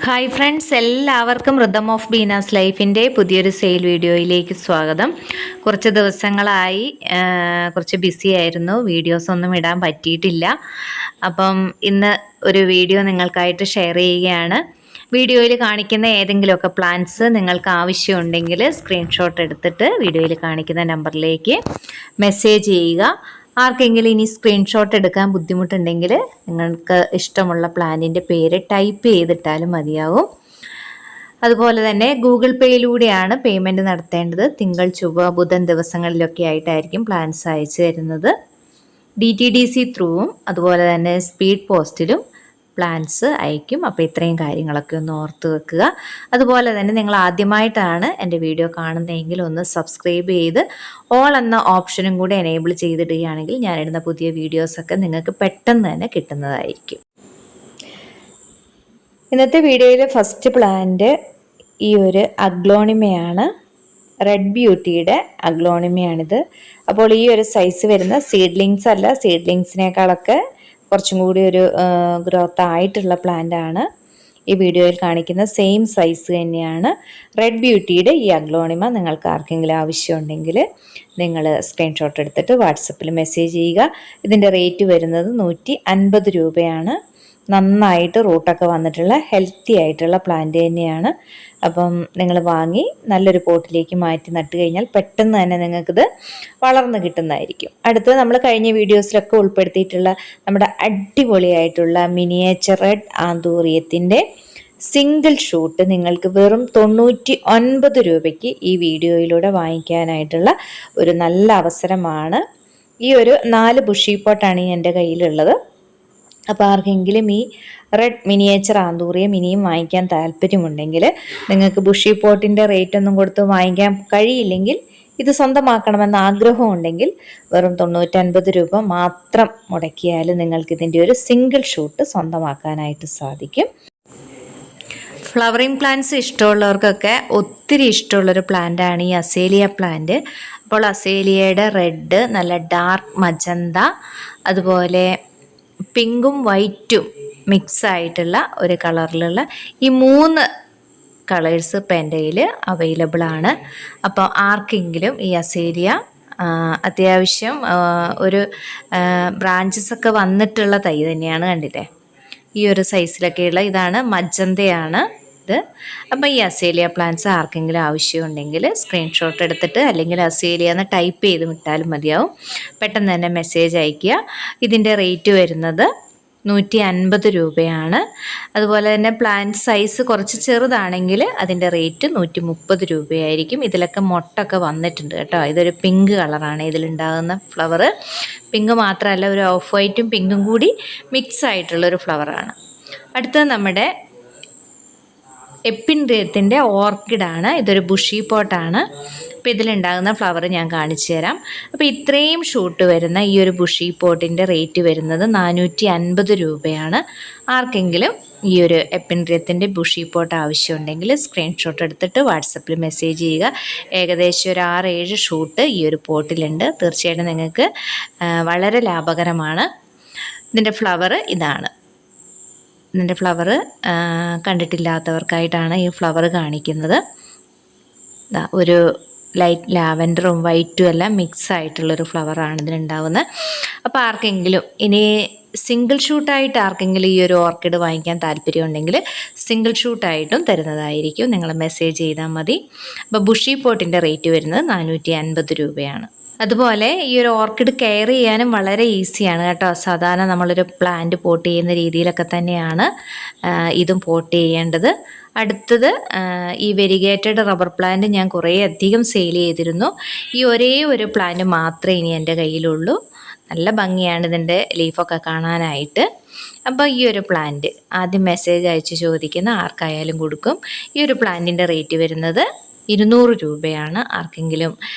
Hi friends, എല്ലാവർക്കും rhythm of Beena's ലൈഫിൻ്റെ പുതിയൊരു സെയിൽ വീഡിയോയിലേക്ക് സ്വാഗതം. കുറച്ച് ദിവസങ്ങളായി കുറച്ച് ബിസി ആയിരുന്നു, വീഡിയോസ് ഒന്നും ഇടാൻ പറ്റിയിട്ടില്ല. അപ്പം ഇന്ന് ഒരു വീഡിയോ നിങ്ങൾക്കായിട്ട് ഷെയർ ചെയ്യുകയാണ്. വീഡിയോയിൽ കാണിക്കുന്ന ഏതെങ്കിലുമൊക്കെ പ്ലാൻസ് നിങ്ങൾക്ക് ആവശ്യമുണ്ടെങ്കിൽ സ്ക്രീൻഷോട്ട് എടുത്തിട്ട് വീഡിയോയിൽ കാണിക്കുന്ന നമ്പറിലേക്ക് മെസ്സേജ് ചെയ്യുക. ആർക്കെങ്കിലും ഇനി സ്ക്രീൻഷോട്ട് എടുക്കാൻ ബുദ്ധിമുട്ടുണ്ടെങ്കിൽ നിങ്ങൾക്ക് ഇഷ്ടമുള്ള പ്ലാനിൻ്റെ പേര് ടൈപ്പ് ചെയ്തിട്ടാലും മതിയാവും. അതുപോലെ തന്നെ ഗൂഗിൾ പേയിലൂടെയാണ് പേയ്മെൻറ്റ് നടത്തേണ്ടത്. തിങ്കൾ, ചൊവ്വ, ബുധൻ ദിവസങ്ങളിലൊക്കെ ആയിട്ടായിരിക്കും പ്ലാൻസ് അയച്ചു തരുന്നത്. DTDC ത്രൂവും അതുപോലെ തന്നെ സ്പീഡ് പോസ്റ്റിലും പ്ലാൻസ് അയക്കും. അപ്പോൾ ഇത്രയും കാര്യങ്ങളൊക്കെ ഒന്ന് ഓർത്ത് വെക്കുക. അതുപോലെ തന്നെ നിങ്ങൾ ആദ്യമായിട്ടാണ് എൻ്റെ വീഡിയോ കാണുന്നതെങ്കിൽ ഒന്ന് സബ്സ്ക്രൈബ് ചെയ്ത് ഓൾ എന്ന ഓപ്ഷനും കൂടെ എനേബിൾ ചെയ്തിടുകയാണെങ്കിൽ ഞാനിടുന്ന പുതിയ വീഡിയോസൊക്കെ നിങ്ങൾക്ക് പെട്ടെന്ന് തന്നെ കിട്ടുന്നതായിരിക്കും. ഇന്നത്തെ വീഡിയോയിലെ ഫസ്റ്റ് പ്ലാന്റ് ഈ ഒരു അഗ്ലോണിമയാണ്. റെഡ് ബ്യൂട്ടിയുടെ അഗ്ലോണിമയാണിത്. അപ്പോൾ ഈ ഒരു സൈസ് വരുന്ന സീഡ്ലിങ്സ് അല്ല, സീഡ്ലിങ്സിനേക്കാളൊക്കെ കുറച്ചും കൂടി ഒരു ഗ്രോത്ത് ആയിട്ടുള്ള പ്ലാന്റ് ആണ്. ഈ വീഡിയോയിൽ കാണിക്കുന്ന സെയിം സൈസ് തന്നെയാണ് റെഡ് ബ്യൂട്ടിയുടെ ഈ അഗ്ലോണിമ. നിങ്ങൾക്ക് ആർക്കെങ്കിലും ആവശ്യമുണ്ടെങ്കിൽ നിങ്ങൾ സ്ക്രീൻഷോട്ട് എടുത്തിട്ട് വാട്സപ്പിൽ മെസ്സേജ് ചെയ്യുക. ഇതിൻ്റെ റേറ്റ് വരുന്നത് 150 രൂപയാണ്. നന്നായിട്ട് റൂട്ടൊക്കെ വന്നിട്ടുള്ള ഹെൽത്തി ആയിട്ടുള്ള പ്ലാന്റ് തന്നെയാണ്. അപ്പം നിങ്ങൾ വാങ്ങി നല്ലൊരു പോട്ടിലേക്ക് മാറ്റി നട്ട് കഴിഞ്ഞാൽ പെട്ടെന്ന് തന്നെ നിങ്ങൾക്കിത് വളർന്ന് കിട്ടുന്നതായിരിക്കും. അടുത്തത് നമ്മൾ കഴിഞ്ഞ വീഡിയോസിലൊക്കെ ഉൾപ്പെടുത്തിയിട്ടുള്ള നമ്മുടെ അടിപൊളിയായിട്ടുള്ള മിനിയേച്ചർ റെഡ് ആന്തൂറിയത്തിൻ്റെ സിംഗിൾ ഷൂട്ട് നിങ്ങൾക്ക് വെറും 99 രൂപയ്ക്ക് ഈ വീഡിയോയിലൂടെ വാങ്ങിക്കാനായിട്ടുള്ള ഒരു നല്ല അവസരമാണ്. ഈ ഒരു 4 ബുഷി പോട്ടാണ് എൻ്റെ കയ്യിലുള്ളത്. അപ്പോൾ ആർക്കെങ്കിലും ഈ റെഡ് മിനിയേച്ചർ ആന്തൂറിയം ഇനിയും വാങ്ങിക്കാൻ താല്പര്യമുണ്ടെങ്കിൽ, നിങ്ങൾക്ക് ബുഷി പോട്ടിൻ്റെ റേറ്റ് ഒന്നും കൊടുത്ത് വാങ്ങിക്കാൻ കഴിയില്ലെങ്കിൽ, ഇത് സ്വന്തമാക്കണമെന്ന ആഗ്രഹമുണ്ടെങ്കിൽ വെറും 950 രൂപ മാത്രം മുടക്കിയാൽ നിങ്ങൾക്കിതിൻ്റെ ഒരു സിംഗിൾ ഷൂട്ട് സ്വന്തമാക്കാനായിട്ട് സാധിക്കും. ഫ്ലവറിങ് പ്ലാന്റ്സ് ഇഷ്ടമുള്ളവർക്കൊക്കെ ഒത്തിരി ഇഷ്ടമുള്ളൊരു പ്ലാന്റാണ് ഈ അസേലിയ പ്ലാന്റ്. അപ്പോൾ അസേലിയയുടെ റെഡ്, നല്ല ഡാർക്ക് മജന്ത, അതുപോലെ പിങ്കും വൈറ്റും മിക്സ് ആയിട്ടുള്ള ഒരു കളറിലുള്ള ഈ 3 കളേഴ്സ് ഇപ്പം എൻ്റെ കയ്യിൽ അവൈലബിൾ ആണ്. അപ്പോൾ ആർക്കെങ്കിലും ഈ അസേലിയ അത്യാവശ്യം ഒരു ബ്രാഞ്ചസ് ഒക്കെ വന്നിട്ടുള്ള തൈ തന്നെയാണ്, കണ്ടില്ലേ? ഈ ഒരു സൈസിലൊക്കെയുള്ള ഇതാണ്, മജന്തയാണ് ഇത്. അപ്പോൾ ഈ അസേലിയ പ്ലാന്റ്സ് ആർക്കെങ്കിലും ആവശ്യമുണ്ടെങ്കിൽ സ്ക്രീൻഷോട്ട് എടുത്തിട്ട് അല്ലെങ്കിൽ അസേലിയ എന്ന് ടൈപ്പ് ചെയ്ത് വിട്ടാലും മതിയാവും. പെട്ടെന്ന് തന്നെ മെസ്സേജ് അയയ്ക്കുക. ഇതിൻ്റെ റേറ്റ് വരുന്നത് 150 രൂപയാണ്. അതുപോലെ തന്നെ പ്ലാന്റ് സൈസ് കുറച്ച് ചെറുതാണെങ്കിൽ അതിൻ്റെ റേറ്റ് 130 രൂപയായിരിക്കും. ഇതിലൊക്കെ മൊട്ടൊക്കെ വന്നിട്ടുണ്ട് കേട്ടോ. ഇതൊരു പിങ്ക് കളറാണ് ഇതിലുണ്ടാകുന്ന ഫ്ലവർ. പിങ്ക് മാത്രമല്ല, ഒരു ഓഫ് വൈറ്റും പിങ്കും കൂടി മിക്സ് ആയിട്ടുള്ളൊരു ഫ്ലവറാണ്. അടുത്തത് നമ്മുടെ എപ്പിൻഡ്രിയത്തിൻ്റെ ഓർക്കിഡാണ്. ഇതൊരു ബുഷി പോട്ടാണ്. അപ്പോൾ ഇതിലുണ്ടാകുന്ന ഫ്ലവർ ഞാൻ കാണിച്ചു തരാം. അപ്പോൾ ഇത്രയും ഷൂട്ട് വരുന്ന ഈ ഒരു ബുഷി പോട്ടിൻ്റെ റേറ്റ് വരുന്നത് 450 രൂപയാണ്. ആർക്കെങ്കിലും ഈ ഒരു എപ്പിൻഡ്രിയത്തിൻ്റെ ബുഷി പോട്ട് ആവശ്യമുണ്ടെങ്കിൽ സ്ക്രീൻഷോട്ട് എടുത്തിട്ട് വാട്സപ്പിൽ മെസ്സേജ് ചെയ്യുക. ഏകദേശം ഒരു 6-7 ഷൂട്ട് ഈ ഒരു പോട്ടിലുണ്ട്. തീർച്ചയായിട്ടും നിങ്ങൾക്ക് വളരെ ലാഭകരമാണ്. ഇതിൻ്റെ ഫ്ലവർ ഇതാണ്. ഇതിൻ്റെ ഫ്ലവർ കണ്ടിട്ടില്ലാത്തവർക്കായിട്ടാണ് ഈ ഫ്ലവർ കാണിക്കുന്നത്. ഒരു ലൈറ്റ് ലാവൻഡറും വൈറ്റും എല്ലാം മിക്സ് ആയിട്ടുള്ളൊരു ഫ്ലവറാണ് ഇതിനുണ്ടാവുന്നത്. അപ്പോൾ ആർക്കെങ്കിലും ഇനി സിംഗിൾ ഷൂട്ടായിട്ട് ആർക്കെങ്കിലും ഈ ഒരു ഓർക്കിഡ് വാങ്ങിക്കാൻ താല്പര്യമുണ്ടെങ്കിൽ സിംഗിൾ ഷൂട്ടായിട്ടും തരുന്നതായിരിക്കും. നിങ്ങൾ മെസ്സേജ് ചെയ്താൽ മതി. അപ്പോൾ ബുഷി പോട്ടിൻ്റെ റേറ്റ് വരുന്നത് 450 രൂപയാണ്. അതുപോലെ ഈ ഒരു ഓർക്കിഡ് കെയർ ചെയ്യാനും വളരെ ഈസിയാണ് കേട്ടോ. സാധാരണ നമ്മളൊരു പ്ലാന്റ് പോട്ട് ചെയ്യുന്ന രീതിയിലൊക്കെ തന്നെയാണ് ഇതും പോട്ട് ചെയ്യേണ്ടത്. അടുത്തത് ഈ വെരിഗേറ്റഡ് റബ്ബർ പ്ലാന്റ് ഞാൻ കുറേ അധികം സെയിൽ ചെയ്തിരുന്നു. ഈ ഒരേ ഒരു പ്ലാന്റ് മാത്രമേ ഇനി എൻ്റെ കയ്യിലുള്ളൂ. നല്ല ഭംഗിയാണ് ഇതിൻ്റെ ലീഫൊക്കെ കാണാനായിട്ട്. അപ്പോൾ ഈ ഒരു പ്ലാന്റ് ആദ്യം മെസ്സേജ് അയച്ച് ചോദിക്കുന്ന ആർക്കായാലും കൊടുക്കും. ഈ ഒരു പ്ലാന്റിൻ്റെ റേറ്റ് വരുന്നത് 200 രൂപയാണ്. ആർക്കെങ്കിലും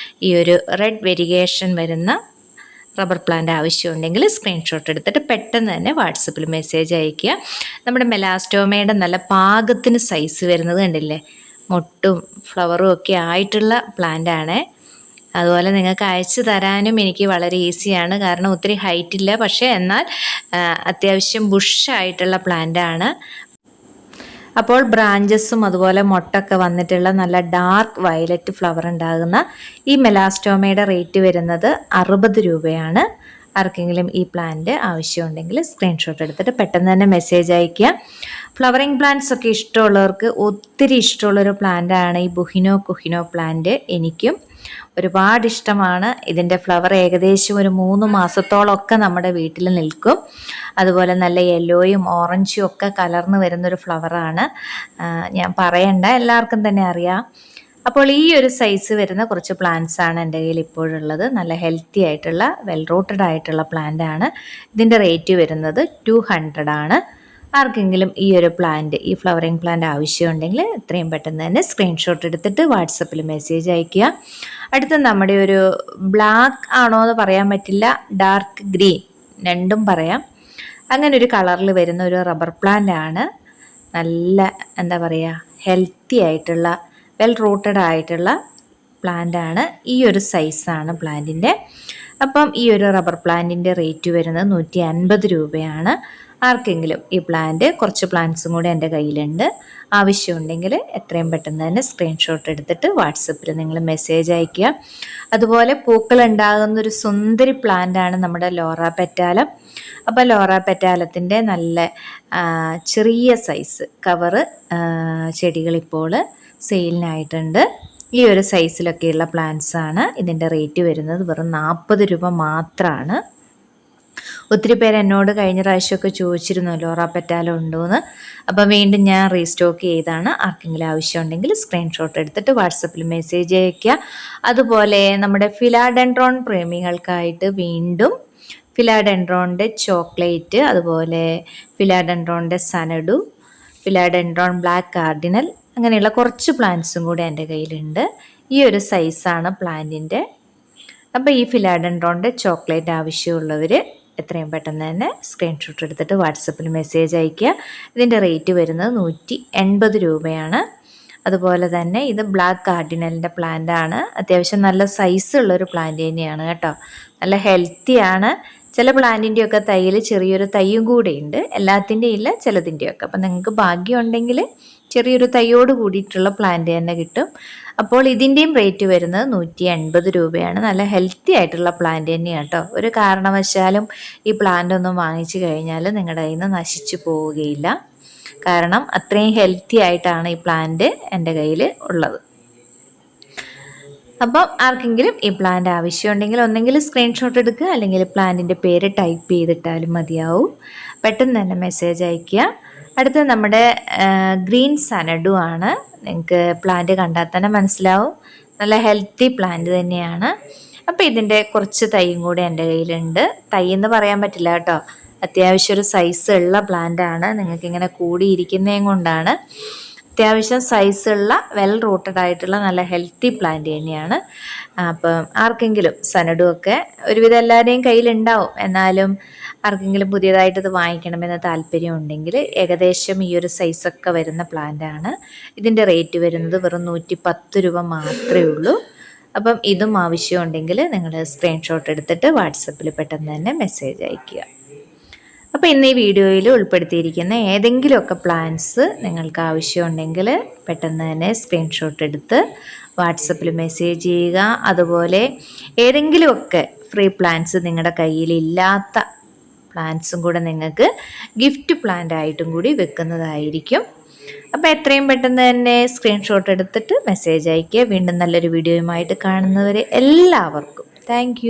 ഈ ഒരു റെഡ് വെരിഗേഷൻ വരുന്ന റബ്ബർ പ്ലാന്റ് ആവശ്യമുണ്ടെങ്കിൽ സ്ക്രീൻഷോട്ട് എടുത്തിട്ട് പെട്ടെന്ന് തന്നെ വാട്സപ്പിൽ മെസ്സേജ് അയയ്ക്കുക. നമ്മുടെ മെലാസ്റ്റോമയുടെ നല്ല പാകത്തിന് സൈസ് വരുന്നത് കണ്ടില്ലേ? മൊട്ടും ഫ്ലവറും ഒക്കെ ആയിട്ടുള്ള പ്ലാന്റാണ്. അതുപോലെ നിങ്ങൾക്ക് അയച്ചു തരാനും എനിക്ക് വളരെ ഈസിയാണ്. കാരണം ഒത്തിരി ഹൈറ്റ് ഇല്ല, പക്ഷേ എന്നാൽ അത്യാവശ്യം ബുഷായിട്ടുള്ള പ്ലാന്റാണ്. അപ്പോൾ ബ്രാഞ്ചസും അതുപോലെ മൊട്ടൊക്കെ വന്നിട്ടുള്ള നല്ല ഡാർക്ക് വയലറ്റ് ഫ്ലവർ ഉണ്ടാകുന്ന ഈ മെലാസ്റ്റോമയുടെ റേറ്റ് വരുന്നത് 60 രൂപയാണ്. ആർക്കെങ്കിലും ഈ പ്ലാന്റ് ആവശ്യമുണ്ടെങ്കിൽ സ്ക്രീൻഷോട്ട് എടുത്തിട്ട് പെട്ടെന്ന് തന്നെ മെസ്സേജ് അയയ്ക്കുക. ഫ്ലവറിങ് പ്ലാന്റ്സ് ഒക്കെ ഇഷ്ടമുള്ളവർക്ക് ഒത്തിരി ഇഷ്ടമുള്ളൊരു പ്ലാന്റാണ് ഈ ബുഹിനോ കുഹിനോ പ്ലാന്റ്. എനിക്കും ഒരുപാട് ഇഷ്ടമാണ്. ഇതിൻ്റെ ഫ്ലവർ ഏകദേശം ഒരു 3 മാസത്തോളമൊക്കെ നമ്മുടെ വീട്ടിൽ നിൽക്കും. അതുപോലെ നല്ല യെല്ലോയും ഓറഞ്ചും ഒക്കെ കലർന്ന് വരുന്നൊരു ഫ്ലവറാണ്. ഞാൻ പറയണ്ട, എല്ലാവർക്കും തന്നെ അറിയാം. അപ്പോൾ ഈ ഒരു സൈസ് വരുന്ന കുറച്ച് പ്ലാന്റ്സ് ആണ് എൻ്റെ കയ്യിൽ ഇപ്പോഴുള്ളത്. നല്ല ഹെൽത്തി ആയിട്ടുള്ള വെൽ റൂട്ടഡ് ആയിട്ടുള്ള പ്ലാന്റ് ആണ്. ഇതിൻ്റെ റേറ്റ് വരുന്നത് 200 ആണ്. ആർക്കെങ്കിലും ഈ ഒരു പ്ലാന്റ്, ഈ ഫ്ലവറിങ് പ്ലാന്റ് ആവശ്യമുണ്ടെങ്കിൽ എത്രയും പെട്ടെന്ന് തന്നെ സ്ക്രീൻഷോട്ട് എടുത്തിട്ട് വാട്സപ്പിൽ മെസ്സേജ് അയയ്ക്കുക. അടുത്ത നമ്മുടെ ഒരു ബ്ലാക്ക് ആണോ എന്ന് പറയാൻ പറ്റില്ല, ഡാർക്ക് ഗ്രീൻ രണ്ടും പറയാം, അങ്ങനെ ഒരു കളറിൽ വരുന്ന ഒരു റബ്ബർ പ്ലാന്റ് ആണ്. നല്ല എന്താ പറയുക, ഹെൽത്തി ആയിട്ടുള്ള വെൽ റൂട്ടഡ് ആയിട്ടുള്ള പ്ലാന്റ് ആണ്. ഈ ഒരു സൈസാണ് പ്ലാന്റിൻ്റെ. അപ്പം ഈ ഒരു റബ്ബർ പ്ലാന്റിൻ്റെ റേറ്റ് വരുന്നത് 150 രൂപയാണ്. ആർക്കെങ്കിലും ഈ പ്ലാന്റ്, കുറച്ച് പ്ലാന്റ്സും കൂടെ എൻ്റെ കയ്യിലുണ്ട്, ആവശ്യമുണ്ടെങ്കിൽ എത്രയും പെട്ടെന്ന് തന്നെ സ്ക്രീൻഷോട്ട് എടുത്തിട്ട് വാട്സപ്പിൽ നിങ്ങൾ മെസ്സേജ് അയയ്ക്കുക. അതുപോലെ പൂക്കൾ ഉണ്ടാകുന്നൊരു സുന്ദരി പ്ലാന്റാണ് നമ്മുടെ ലോറ പെറ്റാലം. അപ്പോൾ ലോറ പെറ്റാലത്തിൻ്റെ നല്ല ചെറിയ സൈസ് കവറ് ചെടികളിപ്പോൾ സെയിലിനായിട്ടുണ്ട്. ഈ ഒരു സൈസിലൊക്കെയുള്ള പ്ലാന്റ്സ് ആണ്. ഇതിൻ്റെ റേറ്റ് വരുന്നത് വെറും 40 രൂപ മാത്രമാണ്. ഒത്തിരി പേര് എന്നോട് കഴിഞ്ഞ പ്രാവശ്യമൊക്കെ ചോദിച്ചിരുന്നു ലോറ പെറ്റാലോ ഉണ്ടോയെന്ന്. അപ്പോൾ വീണ്ടും ഞാൻ റീസ്റ്റോക്ക് ചെയ്താണ്. ആർക്കെങ്കിലും ആവശ്യമുണ്ടെങ്കിൽ സ്ക്രീൻഷോട്ട് എടുത്തിട്ട് വാട്സപ്പിൽ മെസ്സേജ് അയയ്ക്കുക. അതുപോലെ നമ്മുടെ ഫിലാഡെൻഡ്രോൺ പ്രേമികൾക്കായിട്ട് വീണ്ടും ഫിലാഡെൻഡ്രോണിൻ്റെ ചോക്ലേറ്റ്, അതുപോലെ ഫിലാഡെൻഡ്രോണിൻ്റെ സനഡു, ഫിലാഡെൻഡ്രോൺ ബ്ലാക്ക് കാർഡിനൽ, അങ്ങനെയുള്ള കുറച്ച് പ്ലാന്റ്സും കൂടെ എൻ്റെ കയ്യിലുണ്ട്. ഈ ഒരു സൈസാണ് പ്ലാന്റിൻ്റെ. അപ്പോൾ ഈ ഫിലാഡെൻഡ്രോണിൻ്റെ ചോക്ലേറ്റ് ആവശ്യമുള്ളവർ എത്രയും പെട്ടെന്ന് തന്നെ സ്ക്രീൻഷോട്ട് എടുത്തിട്ട് വാട്സപ്പിൽ മെസ്സേജ് അയയ്ക്കുക. ഇതിൻ്റെ റേറ്റ് വരുന്നത് 180 രൂപയാണ്. അതുപോലെ തന്നെ ഇത് ബ്ലാക്ക് കാർഡിനലിൻ്റെ പ്ലാന്റ് ആണ്. അത്യാവശ്യം നല്ല സൈസുള്ളൊരു പ്ലാന്റ് തന്നെയാണ് കേട്ടോ. നല്ല ഹെൽത്തിയാണ്. ചില പ്ലാന്റിൻ്റെയൊക്കെ തൈയിൽ ചെറിയൊരു തൈയും കൂടെ ഉണ്ട്, എല്ലാത്തിൻ്റെയും ഇല്ല, ചിലതിൻ്റെയൊക്കെ. അപ്പം നിങ്ങൾക്ക് ഭാഗ്യമുണ്ടെങ്കിൽ ചെറിയൊരു തൈയോട് കൂടിയിട്ടുള്ള പ്ലാന്റ് തന്നെ കിട്ടും. അപ്പോൾ ഇതിൻ്റെയും റേറ്റ് വരുന്നത് 180 രൂപയാണ്. നല്ല ഹെൽത്തി ആയിട്ടുള്ള പ്ലാന്റ് തന്നെയാണ് കേട്ടോ. ഒരു കാരണവശാലും ഈ പ്ലാന്റ് ഒന്നും വാങ്ങിച്ചു കഴിഞ്ഞാൽ നിങ്ങളുടെ കയ്യിൽ നിന്ന് നശിച്ചു പോവുകയില്ല. കാരണം അത്രയും ഹെൽത്തി ആയിട്ടാണ് ഈ പ്ലാന്റ് എൻ്റെ കയ്യിൽ ഉള്ളത്. അപ്പം ആർക്കെങ്കിലും ഈ പ്ലാന്റ് ആവശ്യമുണ്ടെങ്കിൽ ഒന്നെങ്കിൽ സ്ക്രീൻഷോട്ട് എടുക്കുക, അല്ലെങ്കിൽ പ്ലാന്റിൻ്റെ പേര് ടൈപ്പ് ചെയ്തിട്ടാലും മതിയാവും. പെട്ടെന്ന് തന്നെ മെസ്സേജ് അയയ്ക്കുക. അടുത്ത നമ്മുടെ ഗ്രീൻ സനഡു ആണ്. നിങ്ങൾക്ക് പ്ലാന്റ് കണ്ടാൽ തന്നെ മനസ്സിലാവും, നല്ല ഹെൽത്തി പ്ലാന്റ് തന്നെയാണ്. അപ്പോൾ ഇതിൻ്റെ കുറച്ച് തൈയും കൂടെ എൻ്റെ കയ്യിലുണ്ട്. തൈ എന്ന് പറയാൻ പറ്റില്ല കേട്ടോ, അത്യാവശ്യം ഒരു സൈസ് ഉള്ള പ്ലാന്റ് ആണ്. നിങ്ങൾക്കിങ്ങനെ കൂടിയിരിക്കുന്നതും കൊണ്ടാണ്. അത്യാവശ്യം സൈസുള്ള വെൽ റൂട്ടഡ് ആയിട്ടുള്ള നല്ല ഹെൽത്തി പ്ലാന്റ് തന്നെയാണ്. അപ്പം ആർക്കെങ്കിലും സനഡു ഒക്കെ ഒരുവിധം എല്ലാവരുടെയും കയ്യിലുണ്ടാവും. എന്നാലും ആർക്കെങ്കിലും പുതിയതായിട്ട് ഇത് വാങ്ങിക്കണമെന്ന് താല്പര്യം ഉണ്ടെങ്കിൽ ഏകദേശം ഈ ഒരു സൈസൊക്കെ വരുന്ന പ്ലാന്റ് ആണ്. ഇതിൻ്റെ റേറ്റ് വരുന്നത് വെറും 110 രൂപ മാത്രമേ ഉള്ളൂ. അപ്പം ഇതും ആവശ്യമുണ്ടെങ്കിൽ നിങ്ങൾ സ്ക്രീൻഷോട്ട് എടുത്തിട്ട് വാട്സപ്പിൽ പെട്ടെന്ന് തന്നെ മെസ്സേജ് അയയ്ക്കുക. അപ്പോൾ ഇന്ന് ഈ വീഡിയോയിൽ ഉൾപ്പെടുത്തിയിരിക്കുന്ന ഏതെങ്കിലുമൊക്കെ പ്ലാന്റ്സ് നിങ്ങൾക്ക് ആവശ്യമുണ്ടെങ്കിൽ പെട്ടെന്ന് തന്നെ സ്ക്രീൻഷോട്ട് എടുത്ത് വാട്സപ്പിൽ മെസ്സേജ് ചെയ്യുക. അതുപോലെ ഏതെങ്കിലുമൊക്കെ ഫ്രീ പ്ലാന്റ്സ് നിങ്ങളുടെ കയ്യിലില്ലാത്ത പ്ലാന്റ്സും കൂടെ നിങ്ങൾക്ക് ഗിഫ്റ്റ് പ്ലാന്റ് ആയിട്ടും കൂടി വെക്കുന്നതായിരിക്കും. അപ്പോൾ എത്രയും പെട്ടെന്ന് തന്നെ സ്ക്രീൻഷോട്ട് എടുത്തിട്ട് മെസ്സേജ് അയയ്ക്കുക. വീണ്ടും നല്ലൊരു വീഡിയോയുമായിട്ട് കാണുന്നവരെ എല്ലാവർക്കും താങ്ക്